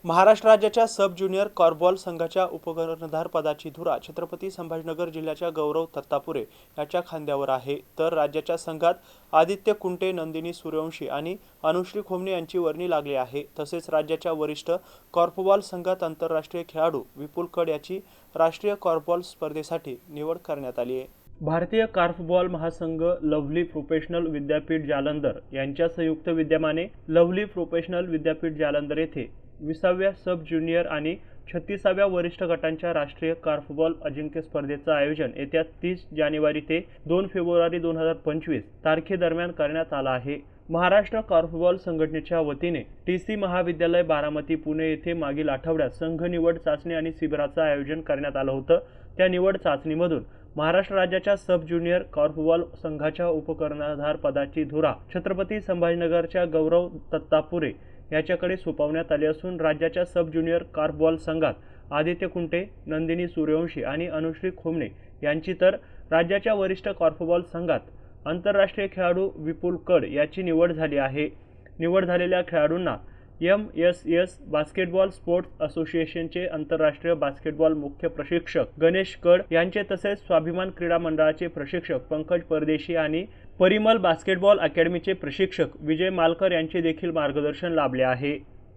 महाराष्ट्र राज्याच्या सब junior korfball संघाच्या उपकर्णधार पदाची धुरा छत्रपती संभाजीनगर जिल्ह्याच्या गौरव दत्तापुरे याच्या खांद्यावर आहे, तर राज्याच्या संघात आदित्य कुंटे, नंदिनी सूर्यवंशी आणि अनुश्री खोमणे यांची वर्णी लागली आहे। तसेच राज्याच्या वरिष्ठ कॉर्फबॉल संघात आंतरराष्ट्रीय खेळाडू विपुल कड याची राष्ट्रीय कॉर्फबॉल स्पर्धेसाठी निवड करण्यात आली आहे। भारतीय कॉर्फबॉल महासंघ, लव्हली प्रोफेशनल विद्यापीठ जालंधर यांच्या संयुक्त विद्यमाने लव्हली प्रोफेशनल विद्यापीठ जालंधर येथे 20व्या सब ज्युनियर आणि 36व्या वरिष्ठ गटांच्या राष्ट्रीय कॉर्फबॉल अजिंक्य स्पर्धेचे आयोजन येत्या 30 जानेवारी ते 2 फेब्रुवारी 2025 तारखेदरम्यान करण्यात आला आहे। महाराष्ट्र कॉर्फबॉल संघटनेच्या वतीने टीसी महाविद्यालय बारामती पुणे येथे मागील आठवड्यात संघ निवड चाचणी आणि शिबिराचे आयोजन करण्यात आले होते। त्या निवड चाचणीमधून महाराष्ट्र राज्याच्या सब ज्युनियर कॉर्फबॉल संघाच्या उपकर्णधार पदाची धुरा छत्रपती संभाजीनगरच्या गौरव दत्तापुरे याच्याकडे सोपवण्यात आली असून राज्याच्या सब ज्युनियर कॉर्फबॉल संघात आदित्य कुंटे, नंदिनी सूर्यवंशी आणि अनुश्री खोमणे यांची, तर राज्याच्या वरिष्ठ कॉर्फबॉल संघात आंतरराष्ट्रीय खेळाडू विपुल कड याची निवड झाली आहे। निवड झालेल्या खेळाडूंना MSS बास्केटबॉल स्पोर्ट्स असोसिएशनचे आंतरराष्ट्रीय बास्केटबॉल मुख्य प्रशिक्षक गणेश कड यांचे, तसेच स्वाभिमान क्रीडा मंडळाचे प्रशिक्षक पंकज परदेशी आणि परिमल बास्केटबॉल अकॅडमीचे प्रशिक्षक विजय मालकर यांचे देखील मार्गदर्शन लाभले आहे।